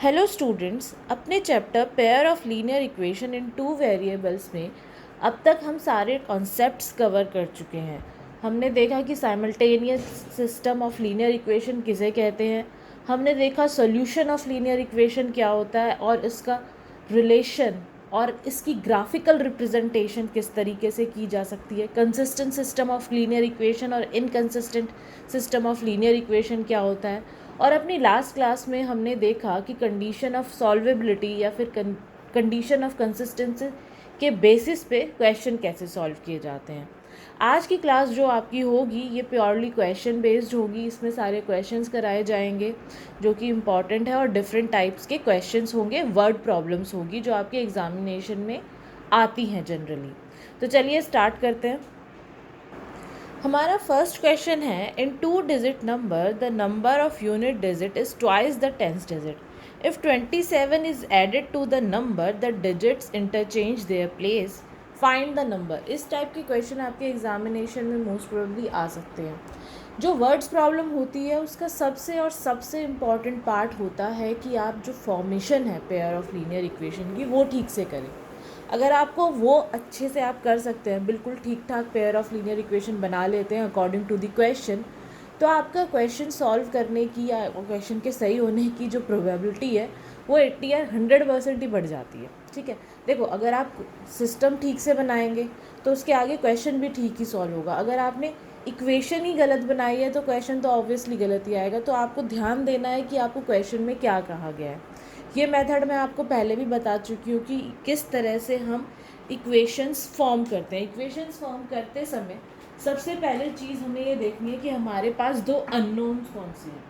Hello students, अपने chapter pair of linear equation in two variables में अब तक हम सारे कॉन्सेप्ट्स कवर कर चुके हैं। हमने देखा कि simultaneous system of linear equation किसे कहते हैं। हमने देखा सॉल्यूशन ऑफ लीनियर इक्वेशन क्या होता है और इसका रिलेशन और इसकी ग्राफिकल रिप्रेजेंटेशन किस तरीके से की जा सकती है। Consistent system of linear equation और inconsistent system of linear equation क्या होता है। और अपनी लास्ट क्लास में हमने देखा कि कंडीशन ऑफ सॉल्वेबिलिटी या फिर कंडीशन ऑफ कंसिस्टेंसी के बेसिस पे क्वेश्चन कैसे सॉल्व किए जाते हैं। आज की क्लास जो आपकी होगी ये प्योरली क्वेश्चन बेस्ड होगी। इसमें सारे क्वेश्चंस कराए जाएंगे जो कि इम्पॉर्टेंट है और डिफरेंट टाइप्स के क्वेश्चंस होंगे, वर्ड प्रॉब्लम्स होगी जो आपके एग्जामिनेशन में आती हैं जनरली। तो चलिए स्टार्ट करते हैं। हमारा फर्स्ट क्वेश्चन है, in 2-digit number the number of unit digit is twice the 10th digit. If 27 is added to the number the digits interchange their place, find the number. इस type के question आपके examination में most probably आ सकते हैं। जो words problem होती है उसका सबसे इम्पॉर्टेंट पार्ट होता है कि आप जो फॉर्मेशन है पेयर ऑफ लीनियर इक्वेशन की वो ठीक से करें। अगर आपको वो अच्छे से आप कर सकते हैं, बिल्कुल ठीक ठाक पेयर ऑफ लीनियर इक्वेशन बना लेते हैं अकॉर्डिंग टू द क्वेश्चन, तो आपका क्वेश्चन सॉल्व करने की या क्वेश्चन के सही होने की जो प्रोबेबिलिटी है वो 80 या 100% ही बढ़ जाती है। ठीक है, देखो अगर आप सिस्टम ठीक से बनाएंगे तो उसके आगे क्वेश्चन भी ठीक ही सॉल्व होगा। अगर आपने इक्वेशन ही गलत बनाई है तो क्वेश्चन तो ऑब्वियसली गलत ही आएगा। तो आपको ध्यान देना है कि आपको क्वेश्चन में क्या कहा गया है। ये मेथड मैं आपको पहले भी बता चुकी हूँ कि किस तरह से हम इक्वेशंस फॉर्म करते हैं। इक्वेशंस फॉर्म करते समय सबसे पहले चीज़ हमें ये देखनी है कि हमारे पास दो अननोन्स कौन से हैं।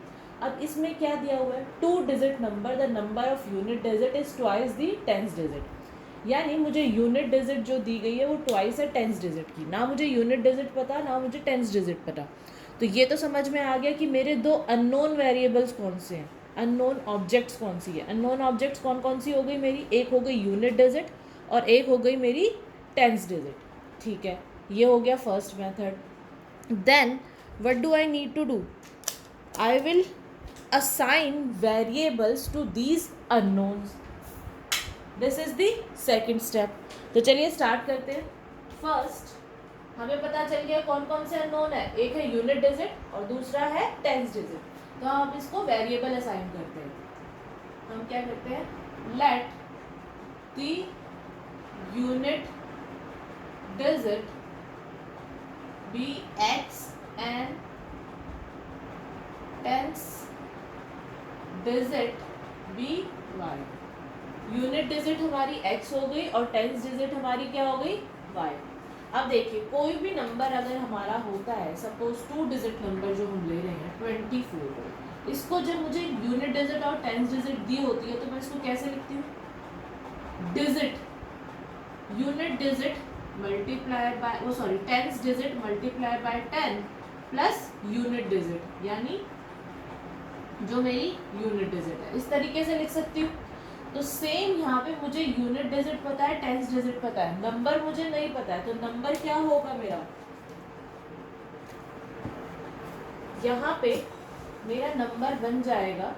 अब इसमें क्या दिया हुआ है, 2-digit number the number of unit digit is twice the 10th digit. यानी मुझे यूनिट डिजिट जो दी गई है वो ट्वाइस है 10th डिजिट की। ना मुझे यूनिट डिजिट पता ना मुझे 10th डिजिट पता। तो ये तो समझ में आ गया कि मेरे दो अननोन वेरिएबल्स कौन से हैं, अननोन ऑब्जेक्ट्स कौन सी है। अननोन ऑब्जेक्ट्स कौन कौन सी हो गई मेरी, एक हो गई यूनिट डिजिट और एक हो गई मेरी 10th डिजिट। ठीक है, ये हो गया first method. Then what do I need to do, I will assign variables to these unknowns. This is the second step. तो चलिए स्टार्ट करते हैं। फर्स्ट हमें पता चल गया कौन कौन से अननोन है, एक है यूनिट डिजिट और दूसरा है 10th डिजिट। तो हम इसको वेरिएबल असाइन करते हैं। हम क्या करते हैं, let the unit digit be x and 10th digit be y। Unit digit हमारी x हो गई और 10th डिजिट हमारी क्या हो गई, y। अब देखिए कोई भी नंबर अगर हमारा होता है, सपोज 2-digit नंबर जो हम ले रहे हैं 24, इसको जब मुझे यूनिट डिजिट और 10th डिजिट दी होती है तो मैं इसको कैसे लिखती हूँ, digit unit digit multiply by 10th digit multiply by 10 plus unit digit, यानी जो मेरी यूनिट डिजिट है। इस तरीके से लिख सकती हूँ। तो सेम यहाँ पे मुझे यूनिट डिजिट पता है, 10th डिजिट पता है, नंबर मुझे नहीं पता है। तो नंबर क्या होगा मेरा, यहाँ पे मेरा नंबर बन जाएगा,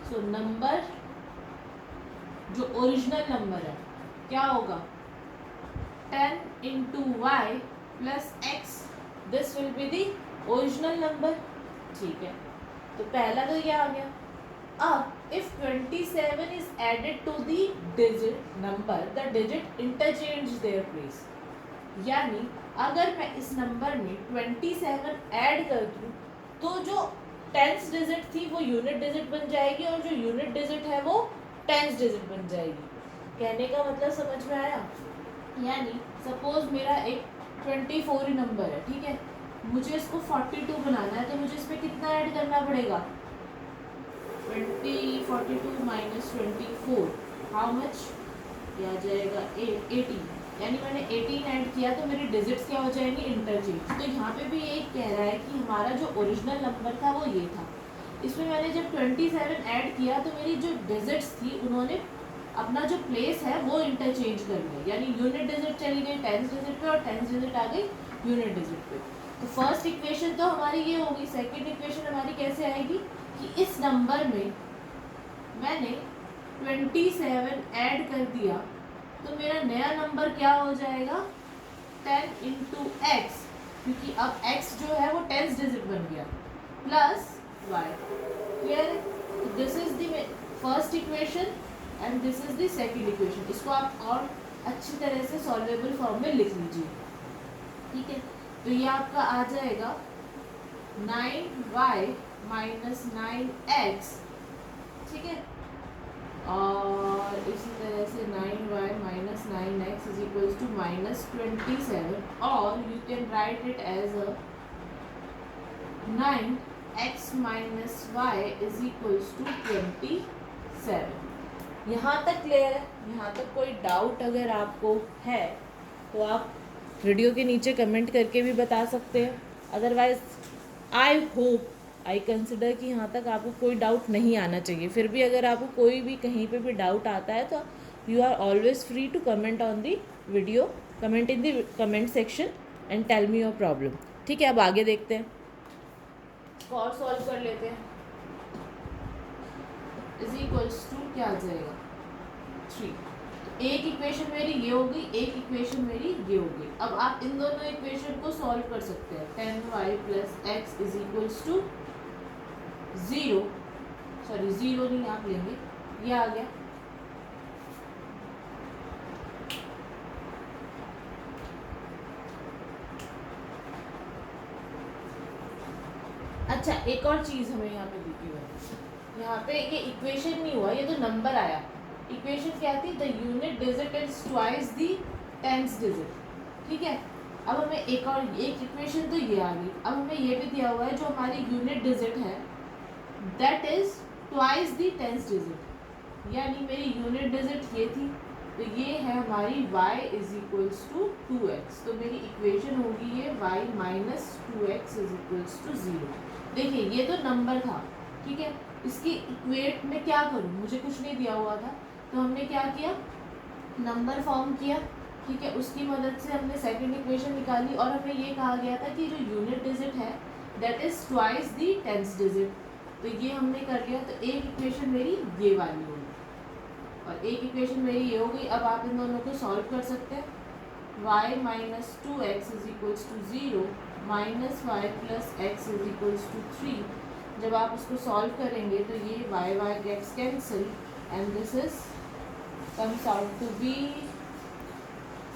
सो नंबर जो ओरिजिनल नंबर है क्या होगा, 10 into y plus x, this will be the original number. ठीक है, तो पहला तो ये आ गया। अब if 27 is added to the digit number, the digit interchange their place। यानी अगर मैं इस नंबर में 27 ऐड कर दूं तो जो 10th डिजिट थी वो यूनिट डिजिट बन जाएगी और जो यूनिट डिजिट है वो 10th डिजिट बन जाएगी। कहने का मतलब समझ में आया। यानी सपोज मेरा एक 24 ही नंबर है, ठीक है, मुझे इसको 42 बनाना है तो मुझे इसमें कितना ऐड करना पड़ेगा, 42 माइनस 24, हाउ मच, ये आ जाएगा 18। यानी मैंने 18 ऐड किया तो मेरी डिजिट्स क्या हो जाएंगी, इंटरचेंज। तो यहाँ पे भी ये कह रहा है कि हमारा जो ओरिजिनल नंबर था वो ये था, इसमें मैंने जब 27 ऐड किया तो मेरी जो डिजिट्स थी उन्होंने अपना जो प्लेस है वो इंटरचेंज कर लिया। यानी यूनिट डिजिट चली गई 10th डिजिट पे और 10th डिजिट आ गई यूनिट डिजिट पे। तो फर्स्ट इक्वेशन तो हमारी ये होगी। सेकंड इक्वेशन हमारी कैसे आएगी कि इस नंबर में मैंने 27 ऐड कर दिया तो मेरा नया नंबर क्या हो जाएगा 10 इंटू एक्स, क्योंकि अब x जो है वो 10th डिजिट बन गया, प्लस y। क्लियर है? This is the first equation and this is the second equation. इसको आप और अच्छी तरह से सॉल्वेबल फॉर्म में लिख लीजिए। ठीक है, तो ये आपका आ जाएगा 9y माइनस 9x। ठीक है, और इसी तरह से 9y minus 9x is equals to minus 27, और you can write it as a 9x minus y is equals to 27। यहाँ तक क्लियर है? यहाँ तक कोई डाउट अगर आपको है तो आप वीडियो के नीचे कमेंट करके भी बता सकते हैं। Otherwise I hope, I consider कि यहाँ तक आपको कोई डाउट नहीं आना चाहिए। फिर भी अगर आपको कोई भी कहीं पे भी डाउट आता है तो you are always free to comment on the video, comment in the comment section and tell me your problem. ठीक है, अब आगे देखते हैं, और सॉल्व कर लेते हैं। इज इक्वल्स टू क्या आ जाएगा 3। एक इक्वेशन मेरी ये हो गई, एक इक्वेशन मेरी ये हो गई। अब आप इन दोनों इक्वेशन को सॉल्व कर सकते हैं। 10y plus x is equals to 0, sorry 0 नहीं आप लेंगे, ये आ गया। अच्छा, एक और चीज हमें यहाँ पे दिखी हुई है, यहाँ पे ये इक्वेशन नहीं हुआ, ये तो नंबर आया। इक्वेशन क्या थी? The unit digit is twice the 10th digit. ठीक है, अब हमें एक इक्वेशन तो ये आ गई। अब हमें ये भी दिया हुआ है जो हमारी यूनिट डिजिट है that is twice the 10th digit, यानी मेरी यूनिट डिजिट ये थी, तो ये है हमारी y is equals to 2x। तो मेरी इक्वेशन होगी ये y minus 2x is equals to 0। देखिए ये तो नंबर था, ठीक है, इसकी इक्वेट में क्या करूँ, मुझे कुछ नहीं दिया हुआ था, तो हमने क्या किया, नंबर फॉर्म किया। ठीक है, उसकी मदद से हमने सेकंड इक्वेशन निकाली, और हमें ये कहा गया था कि जो यूनिट डिजिट है that is twice the 10th digit, तो ये हमने कर लिया। तो एक इक्वेशन मेरी ये वाली होगी और एक इक्वेशन मेरी ये हो गई। अब आप इन दोनों को सॉल्व कर सकते हैं। y minus 2x is equals to 0 minus y plus x is equals to 3। जब आप उसको सॉल्व करेंगे तो ये y gets cancel and this is comes out to be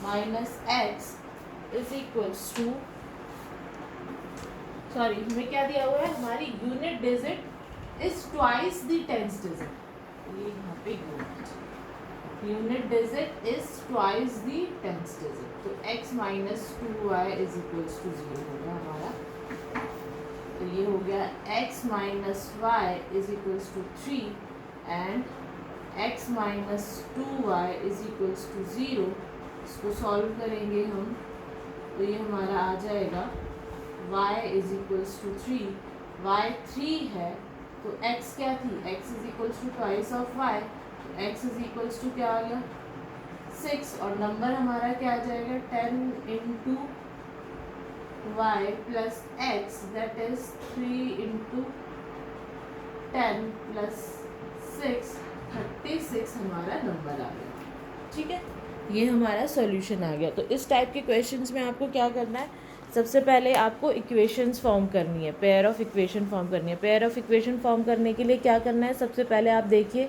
minus x is equals to, sorry हमें क्या दिया हुआ है, हमारी unit digit is twice the 10th digit, ये यहाँ पे unit digit is twice the 10th digit, तो x minus 2y is equals to 0 हो गया हमारा। तो ये हो गया x minus y is equals to 3 and x minus 2y is equals to 0। इसको सॉल्व करेंगे हम तो ये हमारा आ जाएगा y is equals to 3, y 3 है तो x क्या थी, x is equals to twice of y, तो x इज इक्वल्स टू क्या आ गया 6, और नंबर हमारा क्या आ जाएगा 10 into y plus x that is 3 into 10 plus 6, 36 हमारा नंबर आ गया। ठीक है, ये हमारा सॉल्यूशन आ गया। तो इस टाइप के क्वेश्चंस में आपको क्या करना है, सबसे पहले आपको इक्वेशंस फॉर्म करनी है, पेयर ऑफ इक्वेशन फॉर्म करनी है। पेयर ऑफ इक्वेशन फॉर्म करने के लिए क्या करना है, सबसे पहले आप देखिए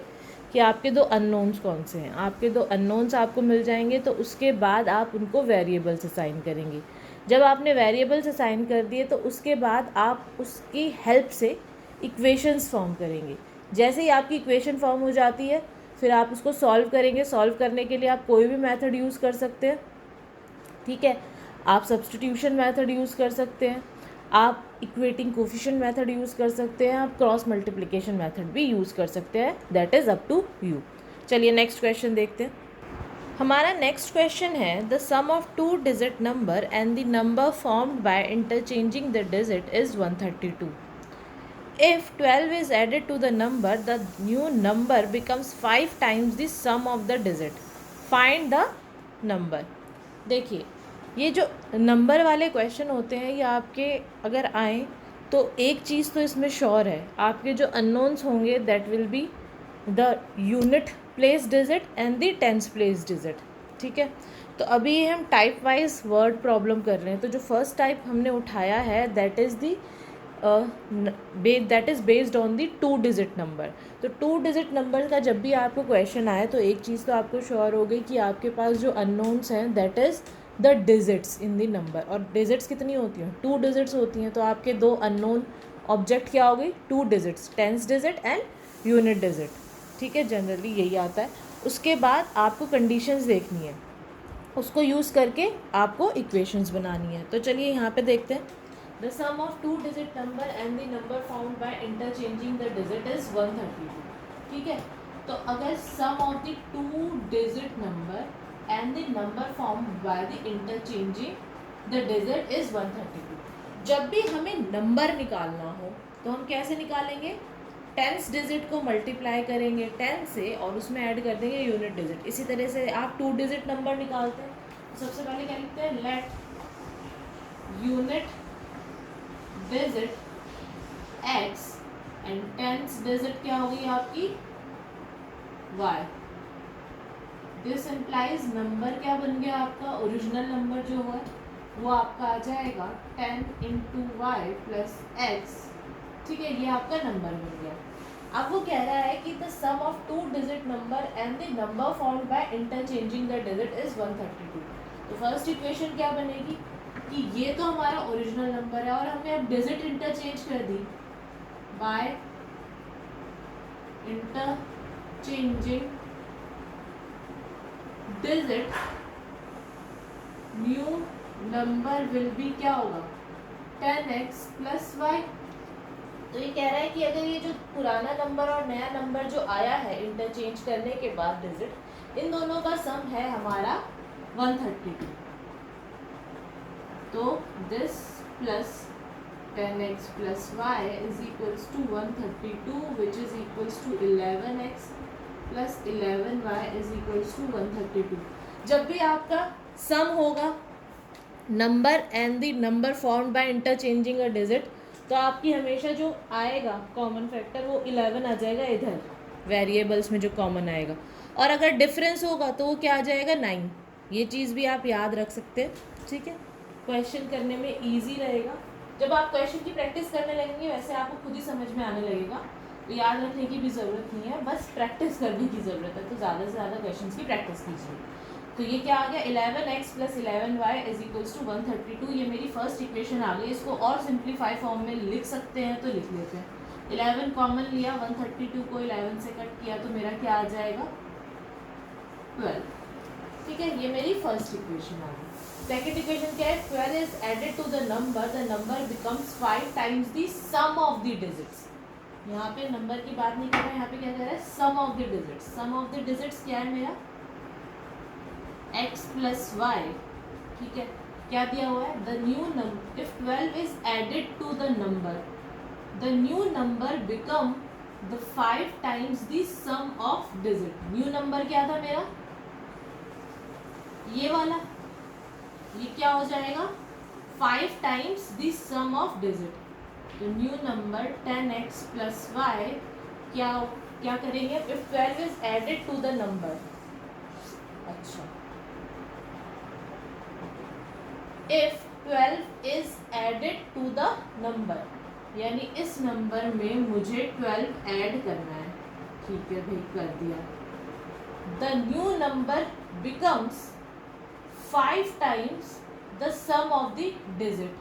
कि आपके दो अननोन्स कौन से हैं। आपके दो अननोन्स आपको मिल जाएंगे तो उसके बाद आप उनको वेरिएबल्स असाइन करेंगे। जब आपने वेरिएबल्स असाइन कर दिए तो उसके बाद आप उसकी हेल्प से इक्वेशंस फॉर्म करेंगे। जैसे ही आपकी इक्वेशन फॉर्म हो जाती है फिर आप उसको सॉल्व करेंगे। सॉल्व करने के लिए आप कोई भी मेथड यूज़ कर सकते हैं। ठीक है, आप सब्स्टिट्यूशन मेथड यूज़ कर सकते हैं, आप इक्वेटिंग कोफिशिएंट मेथड यूज़ कर सकते हैं, आप क्रॉस मल्टीप्लिकेशन मेथड भी यूज़ कर सकते हैं, that is up to you. चलिए नेक्स्ट क्वेश्चन देखते हैं। हमारा नेक्स्ट क्वेश्चन है the sum of 2 digit number and the number formed by interchanging the digit is 132। If 12 is added to the number, the new number becomes 5 times the sum of the digit. Find the number. देखिए ये जो number वाले question होते हैं ये आपके अगर आएँ तो एक चीज़ तो इसमें श्योर है, आपके जो अननोन्स होंगे that will be the unit place digit and the tens place digit. ठीक है, तो अभी हम टाइप वाइज वर्ड प्रॉब्लम कर रहे हैं। तो जो फर्स्ट टाइप हमने उठाया है that is based on the 2 digit number. तो 2 डिजिट नंबर का जब भी आपको क्वेश्चन आए तो एक चीज़ तो आपको श्योर हो गई कि आपके पास जो अननोन्स हैं that is the digits in the number. और डिजिट्स कितनी होती हैं? 2 डिजिट्स होती हैं। तो आपके 2 अननोन ऑब्जेक्ट क्या हो गई? 2 digits, tens digit and unit digit. ठीक है, जनरली यही आता है। उसके बाद आपको कंडीशंस देखनी है, उसको यूज़ करके आपको इक्वेशंस बनानी है। तो चलिए यहाँ पे देखते हैं। The sum of 2 digit number and the number found by interchanging the digit is 132। ठीक है, तो अगर sum of the 2 digit number and the number found by the interchanging the digit is 132। जब भी हमें नंबर निकालना हो तो हम कैसे निकालेंगे? टेंस डिजिट को मल्टीप्लाई करेंगे 10 से और उसमें ऐड कर देंगे यूनिट डिजिट। इसी तरह से आप 2 डिजिट नंबर निकालते हैं। सबसे पहले क्या लिखते हैं? Let unit digit x and tens digit क्या होगी आपकी? y। दिस इम्प्लाइज नंबर क्या बन गया आपका? ओरिजिनल नंबर जो है वो आपका आ जाएगा 10 इंटू वाई प्लस एक्स। ठीक है, ये आपका नंबर बन गया। अब वो कह रहा है कि the sum of 2 digit number and the number found by interchanging the digit is 132। तो फर्स्ट इक्वेशन क्या बनेगी कि ये तो हमारा ओरिजिनल नंबर है और हमने अब डिजिट इंटरचेंज कर दी by interchanging digit, new number will be क्या होगा? 10x plus Y. तो ये कह रहा है कि अगर ये जो पुराना नंबर और नया नंबर जो आया है इंटरचेंज करने के बाद डिजिट, इन दोनों का सम है हमारा 132। तो this plus 10x plus y is equals to 132 which is equals to 11x plus 11y is equals to 132। जब भी आपका सम होगा number and the number formed by interchanging a digit, तो आपकी हमेशा जो आएगा कॉमन फैक्टर वो 11 आ जाएगा इधर वेरिएबल्स में जो कॉमन आएगा। और अगर डिफरेंस होगा तो वो क्या आ जाएगा? 9। ये चीज़ भी आप याद रख सकते हैं। ठीक है, क्वेश्चन करने में ईजी रहेगा। जब आप क्वेश्चन की प्रैक्टिस करने लगेंगे वैसे आपको खुद ही समझ में आने लगेगा। तो याद रखने की भी ज़रूरत नहीं है, बस प्रैक्टिस करने की ज़रूरत है। तो ज़्यादा से ज़्यादा क्वेश्चन की प्रैक्टिस कीजिए। तो ये क्या आ गया? 11x plus 11y is equals to 132। ये मेरी फर्स्ट इक्वेशन आ गई। इसको और सिंप्लीफाई फॉर्म में लिख सकते हैं तो लिख लेते हैं। 11 कॉमन लिया, 132 को 11 से कट किया तो मेरा क्या आ जाएगा? 12। ठीक है, ये मेरी फर्स्ट इक्वेशन आ गई। सेकेंड इक्वेशन क्या है? 12 is added to the number becomes 5 times the sum of the digits. यहाँ पे नंबर की बात नहीं कर रहा है, यहाँ पे क्या कर रहा है? Sum of the digits. Sum of the digits क्या है मेरा? x plus Y. ठीक है, क्या दिया हुआ है? The new number if 12 is added to the new number become the 5 times the sum of digit. New number क्या था मेरा? ये वाला। ये क्या हो जाएगा? 5 times the sum of digit. तो new number 10x plus Y क्या करेंगे? If 12 is added to the number. अच्छा, if 12 is added to the number, यानी इस नंबर में मुझे 12 ऐड करना है। ठीक है भाई, कर दिया। The new number becomes 5 times the sum of the digit.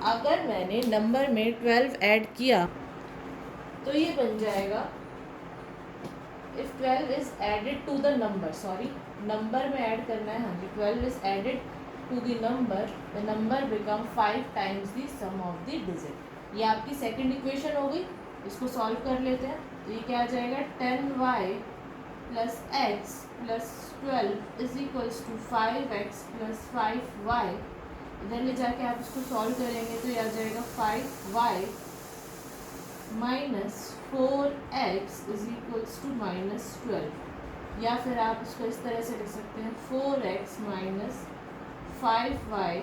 अगर मैंने नंबर में 12 ऐड किया तो ये बन जाएगा if 12 is added to the number, sorry number में ऐड करना है। हाँ जी, 12 is added to the number become 5 times the sum of the digit. ये आपकी सेकंड इक्वेशन हो गई। इसको सॉल्व कर लेते हैं। तो ये क्या आ जाएगा? 10y plus x plus 12 is equals to 5x plus 5y। इधर ले जाके आप इसको सॉल्व करेंगे तो ये आ जाएगा 5y minus 4x is equals to minus 12। या फिर आप इसको इस तरह से लिख सकते हैं 4x minus 5y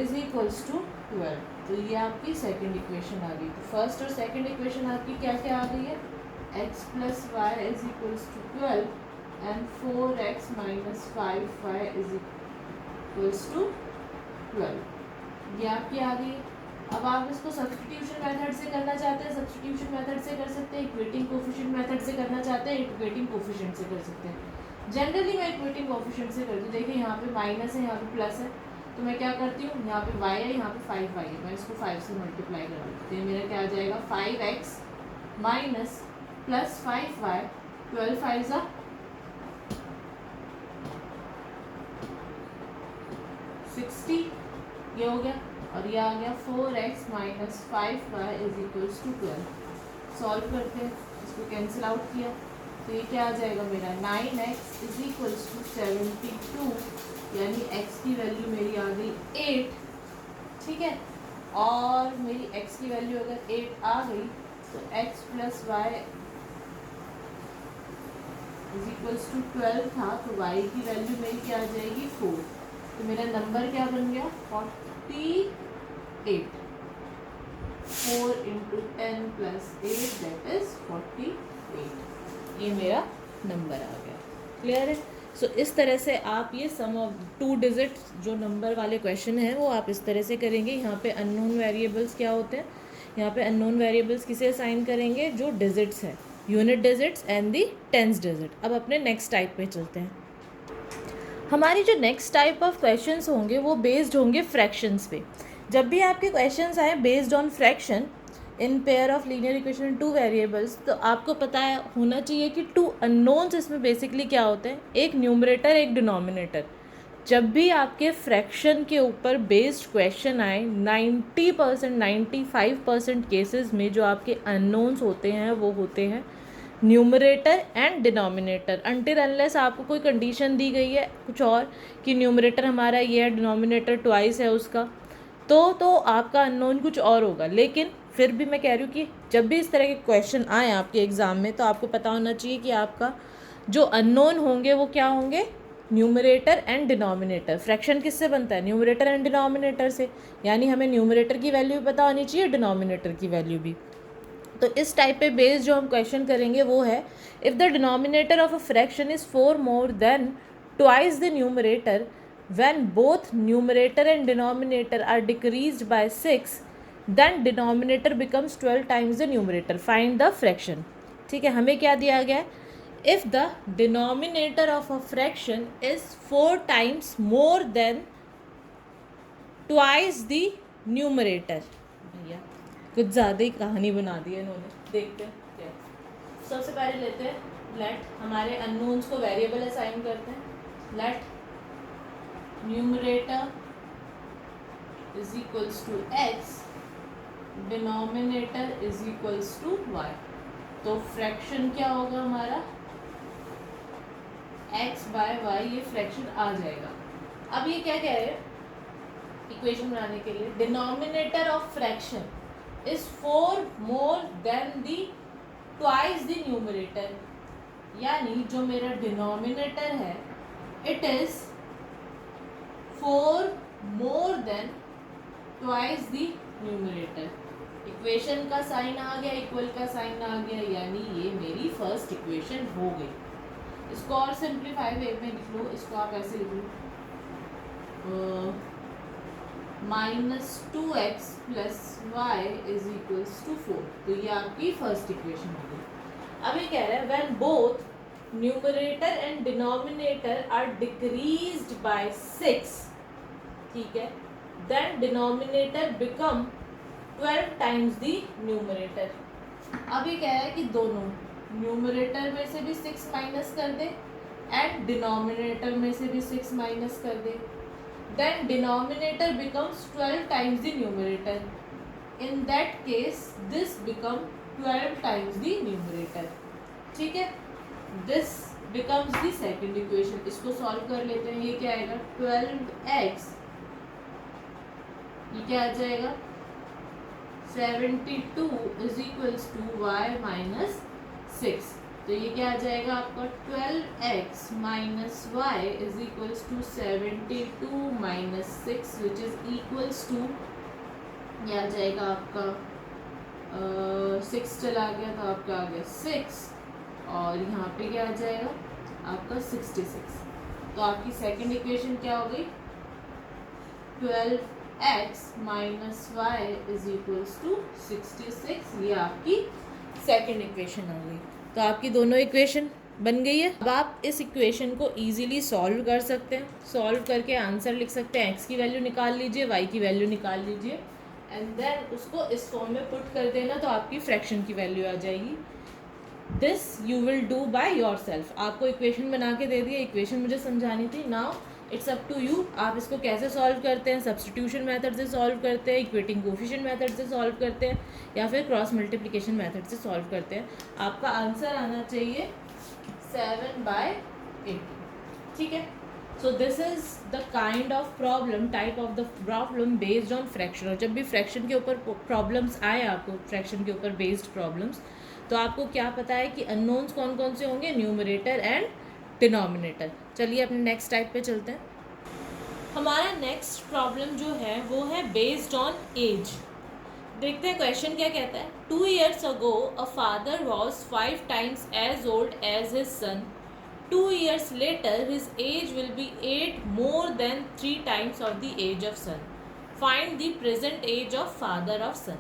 is equals to 12। तो ये आपकी सेकंड इक्वेशन आ गई। तो फर्स्ट और सेकंड इक्वेशन आपकी क्या क्या आ गई है, x plus y is equals to 12 and 4x minus 5y is equals to 12। ये आपकी आ गई। अब आप इसको सब्स्टिट्यूशन मेथड से करना चाहते हैं, सब्स्टिट्यूशन मेथड से कर सकते हैं, इक्वेटिंग कोफिशिएंट मेथड से करना चाहते हैं, इक्वेटिंग कोफिशिएंट से कर सकते हैं। जनरली मैं इक्वेटिंग कोफिशिएंट से करती हूँ। देखिए यहाँ पे माइनस है, यहाँ पे प्लस है, तो मैं क्या करती हूँ, यहाँ पे y है, यहाँ पे 5y है, मैं इसको 5 से मल्टीप्लाई कर देती हूँ। मेरा क्या आ जाएगा 5x माइनस प्लस 5y, 12 5 ज़ा 60, ये हो गया। और ये आ गया 4x minus 5y is equals to 12। Solve करते हैं, इसको कैंसिल आउट किया तो ये क्या आ जाएगा मेरा 9x इज इक्वल्स टू 72, यानी x की वैल्यू मेरी आ गई 8। ठीक है, और मेरी x की वैल्यू अगर 8 आ गई तो x plus y is equals to 12 था, तो y की वैल्यू मेरी क्या आ जाएगी 4। तो मेरा नंबर क्या बन गया 48। 4 इंटू 10 प्लस 8 दैट इज 48। ये मेरा नंबर आ गया। क्लियर है? सो इस तरह से आप ये सम ऑफ 2 डिजिट जो नंबर वाले क्वेश्चन हैं वो आप इस तरह से करेंगे। यहाँ पे अननोन वेरिएबल्स क्या होते हैं, यहाँ पे अननोन वेरिएबल्स किसे असाइन करेंगे, जो डिजिट्स हैं, unit digits and the tens digit. अब अपने नेक्स्ट टाइप पे चलते हैं। हमारी जो नेक्स्ट टाइप ऑफ क्वेश्चंस होंगे वो बेस्ड होंगे फ्रैक्शंस पे। जब भी आपके क्वेश्चंस आए based on fraction in pair of linear equation in 2 variables, तो आपको पता है होना चाहिए कि 2 अननोन्स इसमें बेसिकली क्या होते हैं, एक न्यूमरेटर एक डिनोमिनेटर। जब भी आपके फ्रैक्शन के ऊपर बेस्ड क्वेश्चन आए 90% 95% केसेस में जो आपके अननोन्स होते हैं वो होते हैं numerator and denominator. Until unless आपको कोई कंडीशन दी गई है कुछ और कि न्यूमरेटर हमारा ये है, डिनोमिनेटर ट्वाइस है उसका, तो आपका अननोन कुछ और होगा। लेकिन फिर भी मैं कह रही हूँ कि जब भी इस तरह के क्वेश्चन आए आपके एग्ज़ाम में तो आपको पता होना चाहिए कि आपका जो अननोन होंगे वो क्या होंगे, न्यूमरेटर एंड डिनोमिनेटर। फ्रैक्शन किससे बनता है, न्यूमरेटर एंड डिनोमिनेटर से, यानी हमें न्यूमरेटर की वैल्यू भी पता होनी चाहिए, डिनोमिनेटर की वैल्यू भी। तो इस टाइप पे बेस्ड जो हम क्वेश्चन करेंगे वो है, if the denominator of a fraction is 4 more than twice the numerator, when both numerator and denominator are decreased by 6, then denominator becomes 12 times the numerator. Find the fraction. ठीक है, हमें क्या दिया गया है, if the denominator of a fraction is 4 times more than twice the numerator। भैया कुछ ज़्यादा ही कहानी बना दी है इन्होंने। देखते हैं क्या। सबसे पहले लेते हैं लेट, हमारे अननोन्स को वेरिएबल असाइन करते हैं। Let numerator is equals to x, denominator is equals to y। तो फ्रैक्शन क्या होगा हमारा x बाय y, ये फ्रैक्शन आ जाएगा। अब ये क्या कह रहे हैं इक्वेशन बनाने के लिए, denominator of fraction is 4 more than the twice the numerator, यानी जो मेरा डिनोमिनेटर है it is 4 more than twice the numerator. Equation का साइन आ गया, इक्वल का साइन आ गया, यानी ये मेरी फर्स्ट इक्वेशन हो गई। इसको और सिंप्लीफाई वे में लिख लो, इसको आप ऐसे लिख लो, -2x plus y is equals to 4। तो ये आपकी फर्स्ट इक्वेशन हो गई। अब ये कह रहा है when both numerator and denominator are decreased by 6, ठीक है, then denominator become 12 times the numerator. अब ये कह रहा है कि दोनों न्यूमरेटर में से भी 6 माइनस कर दे एंड डिनोमिनेटर में से भी 6 माइनस कर दे, then denominator becomes 12 times the numerator. In that case this become 12 times the numerator. ठीक है, this becomes the second equation. इसको सॉल्व कर लेते हैं। ये क्या आएगा 12x, ये क्या आ जाएगा 72 is equals to y minus 6। तो ये क्या आ जाएगा आपका 12x minus y is equals to 72 minus 6 which is equals to ये आ जाएगा आपका 6 चला गया तो आपका आ गया 6 और यहाँ पे क्या आ जाएगा आपका 66। तो आपकी सेकंड इक्वेशन क्या हो गई 12x minus y is equals to 66। ये आपकी सेकंड इक्वेशन हो गई। तो आपकी दोनों इक्वेशन बन गई है। अब आप इस इक्वेशन को इजीली सॉल्व कर सकते हैं। सॉल्व करके आंसर लिख सकते हैं। x की वैल्यू निकाल लीजिए, y की वैल्यू निकाल लीजिए एंड देन उसको इस फॉर्म में पुट कर देना तो आपकी फ्रैक्शन की वैल्यू आ जाएगी। This you will do by yourself. आपको इक्वेशन बना के दे दिया, इक्वेशन मुझे समझानी थी। Now it's up to you, आप इसको कैसे सॉल्व करते हैं। सब्स्टिट्यूशन मेथड से सॉल्व करते हैं, इक्वेटिंग कोफिशिएंट मेथड से सॉल्व करते हैं या फिर क्रॉस मल्टीप्लिकेशन मेथड से सॉल्व करते हैं। आपका आंसर आना चाहिए 7/80। ठीक है। So this is the kind of problem, type of the problem based on fraction. और जब भी फ्रैक्शन के ऊपर प्रॉब्लम्स आए, आपको फ्रैक्शन के ऊपर बेस्ड प्रॉब्लम्स, तो आपको क्या पता है कि अननोन्स कौन कौन से होंगे, न्यूमरेटर एंड डिनोमिनेटर। चलिए अपने नेक्स्ट टाइप पे चलते हैं। हमारा नेक्स्ट प्रॉब्लम जो है वो है बेस्ड ऑन एज। देखते हैं क्वेश्चन क्या कहता है। 2 years ago a father was 5 times as old as his son. 2 years later his age will be 8 more than 3 times of the age of son. Find the present age of father of son.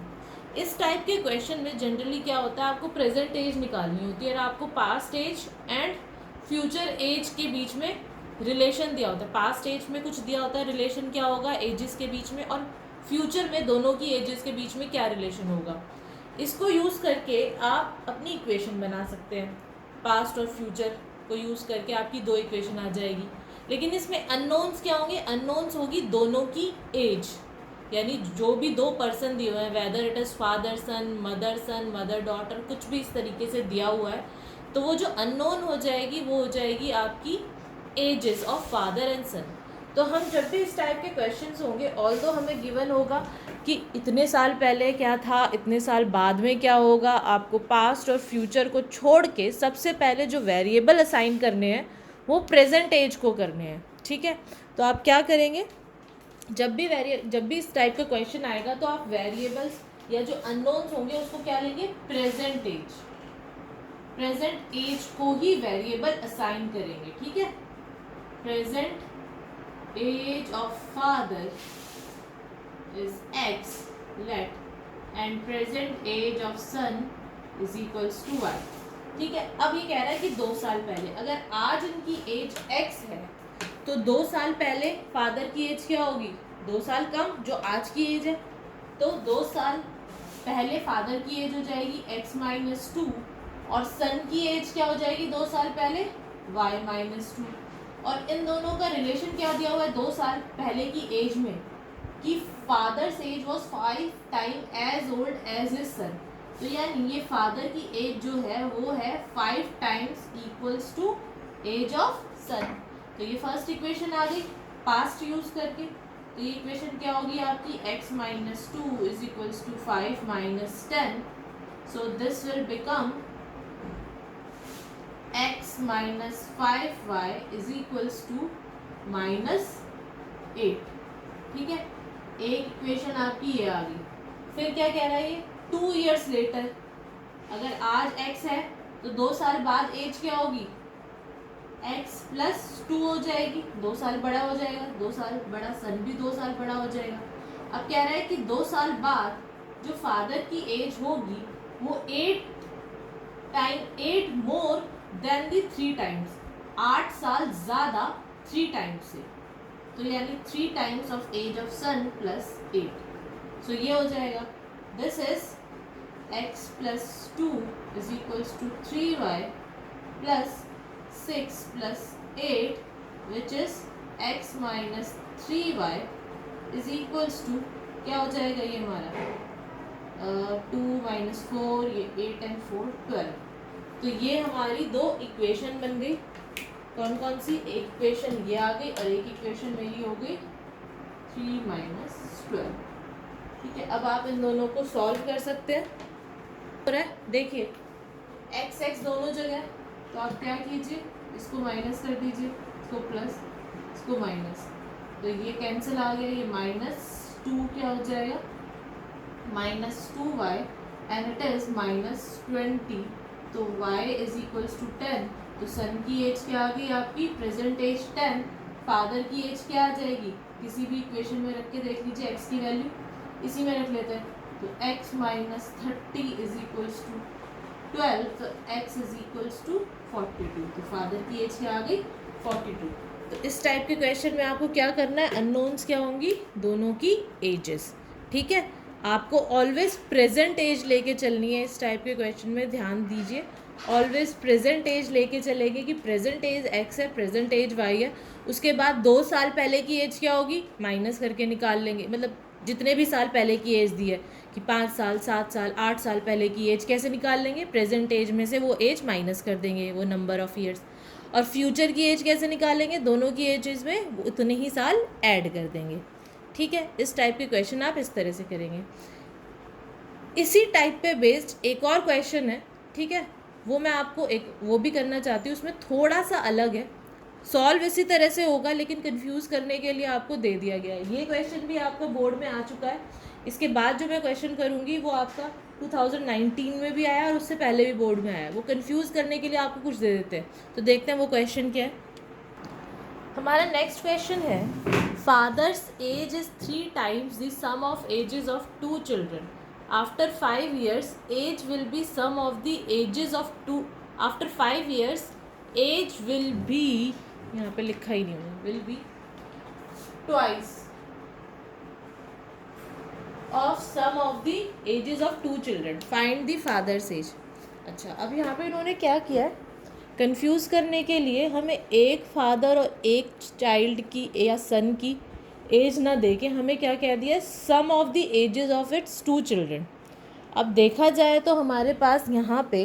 इस type के question में generally क्या होता है, आपको present as निकालनी होती है और आपको past age and future age के बीच में रिलेशन दिया होता है। पास्ट एज में कुछ दिया होता है, रिलेशन क्या होगा एजेस के बीच में, और फ्यूचर में दोनों की एजेस के बीच में क्या रिलेशन होगा। इसको यूज़ करके आप अपनी इक्वेशन बना सकते हैं। पास्ट और फ्यूचर को यूज़ करके आपकी 2 इक्वेशन आ जाएगी। लेकिन इसमें अननोन्स क्या होंगे, अननोन्स होगी दोनों की एज, यानी जो भी 2 पर्सन दिए हुए हैं, whether it is father son, mother daughter, कुछ भी इस तरीके से दिया हुआ है, तो वो जो अननोन हो जाएगी वो हो जाएगी आपकी एजेस ऑफ फादर एंड सन। तो हम जब भी इस टाइप के क्वेश्चंस होंगे, ऑल्दो हमें गिवन होगा कि इतने साल पहले क्या था, इतने साल बाद में क्या होगा, आपको पास्ट और फ्यूचर को छोड़ के सबसे पहले जो वेरिएबल असाइन करने हैं वो प्रेजेंट एज को करने हैं। ठीक है। तो आप क्या करेंगे, जब भी इस टाइप का क्वेश्चन आएगा तो आप वेरिएबल्स या जो अननोन्स होंगे उसको क्या लेंगे, प्रेजेंट एज को ही वेरिएबल असाइन करेंगे। ठीक है। Present age of father is x, let and present age of son is equals to y। ठीक है। अब ये कह रहा है कि 2 साल पहले, अगर आज इनकी एज x है तो 2 साल पहले फादर की एज क्या होगी, 2 साल कम जो आज की एज है, तो 2 साल पहले फादर की एज हो जाएगी x माइनस 2 और सन की एज क्या हो जाएगी 2 साल पहले y माइनस 2। और इन दोनों का रिलेशन क्या दिया हुआ है 2 साल पहले की एज में, कि father's age was 5 time age old age his son. तो यानी ये फादर की एज जो है वो है 5 times equals to age of son. तो ये फर्स्ट इक्वेशन आ गई पास्ट यूज करके। तो ये इक्वेशन क्या होगी आपकी, x minus 2 is equals to 5 minus 10। So this will become x minus 5y is equals to minus 8। ठीक है। एक इक्वेशन आपकी ये आ गई। फिर क्या कह रहा है ये, 2 years लेटर, अगर आज x है तो 2 साल बाद एज क्या होगी, x प्लस 2 हो जाएगी, 2 साल बड़ा हो जाएगा, 2 साल बड़ा, सन भी 2 साल बड़ा हो जाएगा। अब कह रहा है कि 2 साल बाद जो फादर की एज होगी वो 8 मोर देन दी 3 टाइम्स, 8 साल ज़्यादा 3 टाइम्स से, तो यानी 3 times of age of son plus 8। So ये हो जाएगा, this is x plus 2 is equals to 3y plus 6 plus 8 which is x minus 3y is equals to क्या हो जाएगा ये हमारा 2 माइनस 4, ये 8 एंड 4 12। तो ये हमारी 2 इक्वेशन बन गई। कौन कौन सी, एक इक्वेशन ये आ गई और एक इक्वेशन मेरी हो गई 3 माइनस 12। ठीक है। अब आप इन दोनों को सॉल्व कर सकते हैं। देखिए x दोनों जगह, तो आप क्या कीजिए, इसको माइनस कर दीजिए, इसको प्लस, इसको माइनस, तो ये कैंसिल आ गया, ये माइनस 2 क्या हो जाएगा -2y एंड इट इज -20, तो y इज इक्वल्स टू 10। तो सन की एज क्या आ गई आपकी, प्रेजेंट एज 10, फादर की एज क्या आ जाएगी, किसी भी इक्वेशन में रख के देख लीजिए, x की वैल्यू इसी में रख लेते हैं, तो x minus 30 is equals to 12, तो x इज इक्वल्स टू 42, तो फादर की एज क्या आ गई 42। तो इस टाइप के क्वेश्चन में आपको क्या करना है, अननोन्स क्या होंगी, दोनों की एजेस, ठीक है। आपको ऑलवेज प्रेजेंट एज लेके चलनी है, इस टाइप के क्वेश्चन में ध्यान दीजिए, ऑलवेज प्रेजेंट एज लेके चलेंगे कि प्रेजेंट एज x है, प्रेजेंट एज y है, उसके बाद 2 साल पहले की एज क्या होगी, माइनस करके निकाल लेंगे, मतलब जितने भी साल पहले की एज दी है कि 5 साल 7 साल 8 साल पहले की एज कैसे निकाल लेंगे, प्रेजेंट एज में से वो एज माइनस कर देंगे, वो नंबर ऑफ ईयर्स, और फ्यूचर की एज कैसे निकालेंगे, दोनों की एजेस में उतने ही साल ऐड कर देंगे, ठीक है। इस टाइप के क्वेश्चन आप इस तरह से करेंगे। इसी टाइप पे बेस्ड एक और क्वेश्चन है, ठीक है, वो मैं आपको एक वो भी करना चाहती हूँ, उसमें थोड़ा सा अलग है, सॉल्व इसी तरह से होगा लेकिन कंफ्यूज करने के लिए आपको दे दिया गया है। ये क्वेश्चन भी आपका बोर्ड में आ चुका है, इसके बाद जो मैं क्वेश्चन करूँगी वो आपका 2019 में भी आया और उससे पहले भी बोर्ड में आया, वो कंफ्यूज करने के लिए आपको कुछ दे देते हैं। तो देखते हैं वो क्वेश्चन क्या है। हमारा नेक्स्ट क्वेश्चन है, father's age is 3 times the sum of ages of 2 children. After 5 years, age will be sum of the ages of 2. After 5 years, age will be, यहाँ पे लिखा ही नहीं है, will be twice of sum of the ages of 2 children. Find the father's age. अच्छा, अब यहाँ पे इन्होंने क्या किया है, कंफ्यूज करने के लिए हमें एक फादर और एक चाइल्ड की या सन की एज ना दे के हमें क्या कह दिया, sum of the ages of its 2 children. अब देखा जाए तो हमारे पास यहाँ पे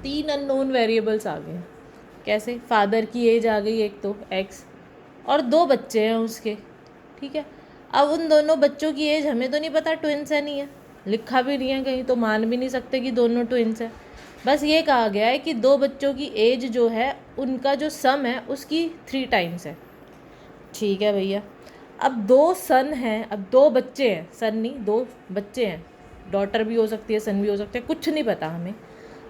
3 अननोन वेरिएबल्स आ गए। कैसे, फादर की एज आ गई एक तो x, और 2 बच्चे हैं उसके, ठीक है। अब उन दोनों बच्चों की एज हमें तो नहीं पता ट्विंस है नहीं है, लिखा भी नहीं है कहीं, तो मान भी नहीं सकते कि दोनों ट्विंस हैं। बस ये कहा गया है कि 2 बच्चों की एज जो है उनका जो सम है उसकी 3 times है, ठीक है भैया। अब 2 सन हैं, अब 2 बच्चे हैं, सन नहीं 2 बच्चे हैं, डॉटर भी हो सकती है सन भी हो सकते हैं, कुछ नहीं पता हमें,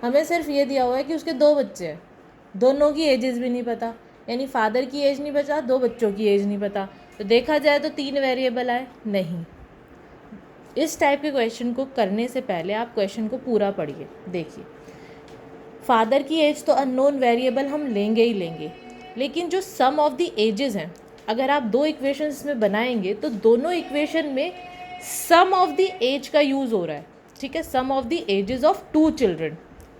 हमें सिर्फ ये दिया हुआ है कि उसके 2 बच्चे हैं, दोनों की एजेस भी नहीं पता, यानी फादर की एज नहीं पता, 2 बच्चों की एज नहीं पता, तो देखा जाए तो 3 वेरिएबल आए नहीं। इस टाइप के क्वेश्चन को करने से पहले आप क्वेश्चन को पूरा पढ़िए। देखिए, फादर की एज तो अननोन वेरिएबल हम लेंगे ही लेंगे, लेकिन जो सम ऑफ द एजेस हैं, अगर आप 2 इक्वेशन इसमें बनाएंगे तो दोनों इक्वेशन में सम ऑफ द एज का यूज़ हो रहा है, ठीक है, sum of the ages of 2 children,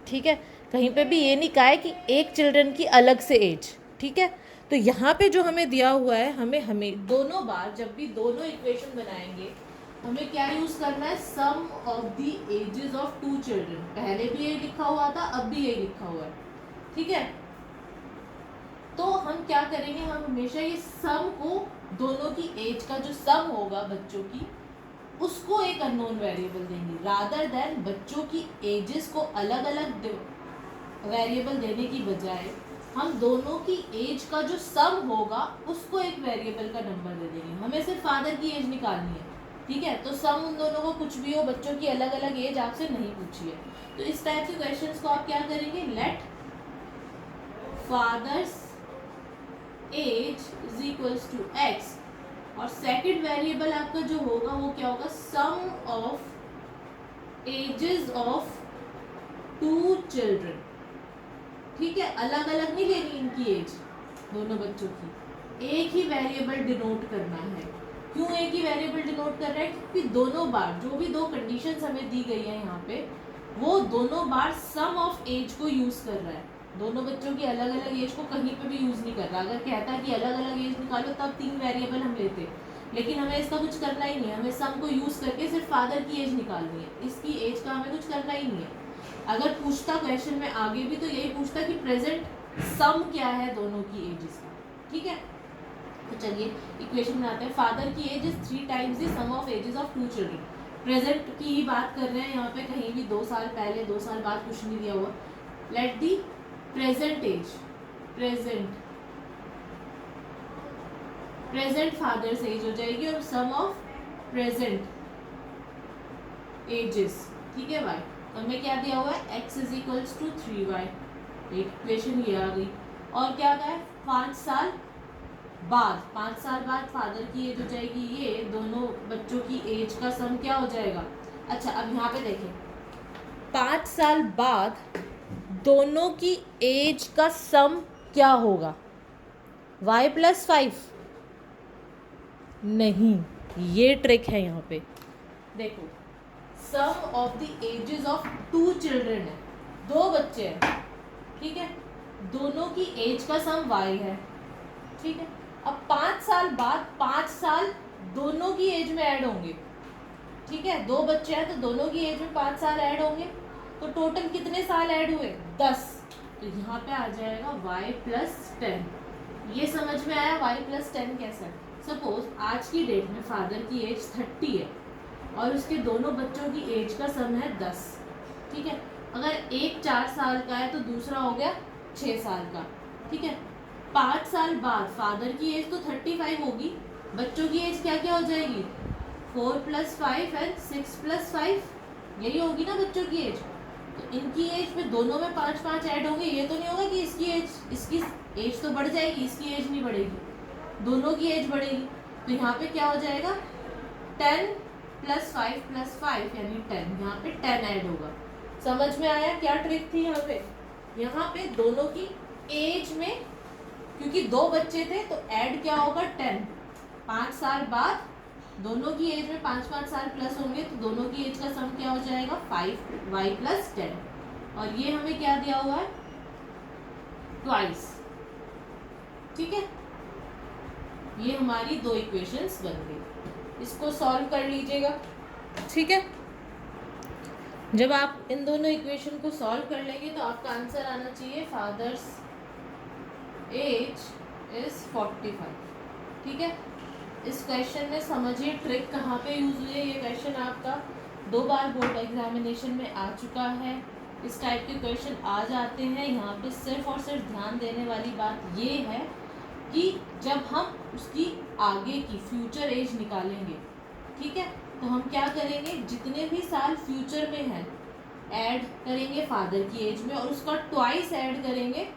ठीक है। कहीं पे भी ये नहीं कहा है कि एक चिल्ड्रन की अलग से एज, ठीक है। तो यहाँ पे जो हमें दिया हुआ है, हमें दोनों बार जब भी दोनों इक्वेशन बनाएंगे हमें क्या यूज़ करना है, sum of the ages of 2 children. पहले भी यही लिखा हुआ था, अब भी यही लिखा हुआ है, ठीक है। तो हम क्या करेंगे, हम हमेशा ये सम को, दोनों की एज का जो सम होगा बच्चों की, उसको एक अननोन वेरिएबल देंगे, रादर देन बच्चों की एजेस को अलग अलग वेरिएबल देने की बजाय हम दोनों की एज का जो सम होगा उसको एक वेरिएबल का नंबर दे देंगे। हमें सिर्फ फादर की एज निकालनी है, ठीक है, तो सम उन दोनों को कुछ भी हो, बच्चों की अलग अलग एज आपसे नहीं पूछी है। तो इस टाइप के क्वेश्चंस को आप क्या करेंगे, let father's age is equals to x, और सेकंड वेरिएबल आपका जो होगा वो क्या होगा, sum of ages of 2 children, ठीक है। अलग अलग नहीं लेनी इनकी एज, दोनों बच्चों की एक ही वेरिएबल डिनोट करना है। क्यों एक ही वेरिएबल डिनोट कर रहा है, क्योंकि दोनों बार जो भी 2 कंडीशंस हमें दी गई है यहाँ पे, वो दोनों बार सम ऑफ एज को यूज कर रहा है, दोनों बच्चों की अलग अलग एज को कहीं पे भी यूज नहीं कर रहा। अगर कहता कि अलग अलग एज निकालो तब 3 वेरिएबल हम लेते, लेकिन हमें इसका कुछ करना ही नहीं है, हमें सम को यूज करके सिर्फ फादर की एज निकालनी है, इसकी एज का हमें कुछ करना ही नहीं है। अगर पूछता क्वेश्चन में आगे भी तो यही पूछता कि प्रेजेंट सम क्या है दोनों की एजेस का, ठीक है। तो चलिए इक्वेशन बनाते हैं, फादर की age is 3 times the sum of ages of 2 children. Present की ही बात कर रहे हैं यहाँ पे, कहीं भी 2 साल पहले 2 साल बाद कुछ नहीं दिया हुआ। Let the present age, present father's age हो जाएगी, और सम ऑफ प्रेजेंट एजेस, ठीक है वाई, तो हमें क्या दिया हुआ है x is equals to 3y, equation ये आ गई। और क्या कहा है 5 साल बाद, 5 साल बाद फादर की एज हो जाएगी, ये दोनों बच्चों की एज का सम क्या हो जाएगा। अच्छा अब यहाँ पे देखें 5 साल बाद दोनों की एज का सम क्या होगा, y प्लस 5 नहीं, ये ट्रिक है यहाँ पे। देखो sum of the ages of 2 children है, 2 बच्चे हैं, ठीक है, दोनों की एज का सम y है, ठीक है। अब 5 साल बाद 5 साल दोनों की एज में ऐड होंगे, ठीक है, 2 बच्चे हैं तो दोनों की एज में 5 साल ऐड होंगे, तो टोटल कितने साल ऐड हुए 10, तो यहाँ पे आ जाएगा y प्लस 10। ये समझ में आया y प्लस 10 कैसा है। सपोज आज की डेट में फादर की एज 30 है और उसके दोनों बच्चों की एज का सम है 10, ठीक है। अगर एक 4 साल का है तो दूसरा हो गया 6 साल का, ठीक है। 5 साल बाद फादर की एज तो 35 होगी, बच्चों की एज क्या क्या हो जाएगी 4 प्लस 5 एंड 6 प्लस 5, यही होगी ना बच्चों की एज। तो इनकी एज में दोनों में 5-5 ऐड होंगे, ये तो नहीं होगा कि इसकी एज तो बढ़ जाएगी, इसकी एज नहीं बढ़ेगी, दोनों की एज बढ़ेगी। तो यहाँ पे क्या हो जाएगा 10 प्लस 5 प्लस 5 यानी 10, यहाँ पे 10 ऐड होगा। समझ में आया क्या ट्रिक थी यहाँ पे। यहाँ पे दोनों की एज में, क्योंकि 2 बच्चे थे तो ऐड क्या होगा 10, 5 साल बाद दोनों की एज में 5-5 साल प्लस होंगे तो दोनों की एज का सम क्या हो जाएगा 5y प्लस 10, और ये हमें क्या दिया हुआ है ट्वाइस, ठीक है। ये हमारी 2 इक्वेशंस बन गई, इसको सॉल्व कर लीजिएगा, ठीक है। जब आप इन दोनों इक्वेशन को सॉल्व कर लेंगे तो आपका आंसर आना चाहिए फादर्स एज इज 45, ठीक है। इस क्वेश्चन में समझिए ट्रिक कहाँ पे यूज हुई है। ये क्वेश्चन आपका 2 बार बोर्ड एग्जामिनेशन में आ चुका है, इस टाइप के क्वेश्चन आ जाते हैं। यहाँ पे सिर्फ और सिर्फ ध्यान देने वाली बात ये है कि जब हम उसकी आगे की फ्यूचर एज निकालेंगे, ठीक है, तो हम क्या करेंगे जितने भी साल फ्यूचर में हैं ऐड करेंगे फादर की एज में और उसका ट्वाइस ऐड करेंगे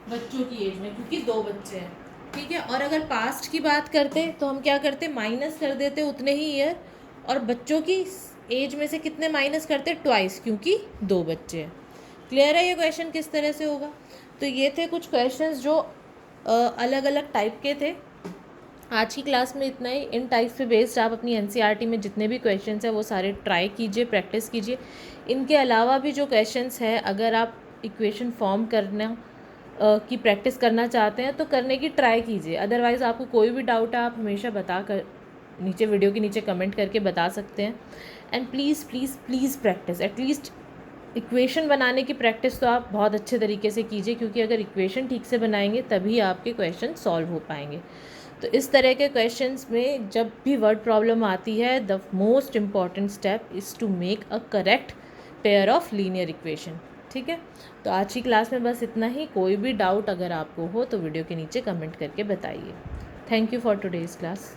बच्चों की एज में, क्योंकि 2 बच्चे हैं, ठीक है। और अगर पास्ट की बात करते तो हम क्या करते माइनस कर देते उतने ही ईयर, और बच्चों की एज में से कितने माइनस करते ट्वाइस, क्योंकि 2 बच्चे हैं। क्लियर है ये क्वेश्चन किस तरह से होगा। तो ये थे कुछ क्वेश्चंस जो अलग अलग टाइप के थे। आज की क्लास में इतना ही। इन टाइप्स पे बेस्ड आप अपनी एनसीईआरटी में जितने भी क्वेश्चंस हैं वो सारे ट्राई कीजिए, प्रैक्टिस कीजिए। इनके अलावा भी जो क्वेश्चंस हैं अगर आप इक्वेशन फॉर्म करना की प्रैक्टिस करना चाहते हैं तो करने की ट्राई कीजिए। अदरवाइज़ आपको कोई भी डाउट है आप हमेशा बता कर नीचे वीडियो के नीचे कमेंट करके बता सकते हैं। And please please please practice, at least equation बनाने की प्रैक्टिस तो आप बहुत अच्छे तरीके से कीजिए, क्योंकि अगर इक्वेशन ठीक से बनाएंगे तभी आपके क्वेश्चन सॉल्व हो पाएंगे। तो इस तरह के क्वेश्चंस में जब भी वर्ड प्रॉब्लम आती है the most important step is to make a correct pair of linear equation, ठीक है। तो आज की क्लास में बस इतना ही। कोई भी डाउट अगर आपको हो तो वीडियो के नीचे कमेंट करके बताइए। Thank you for today's class.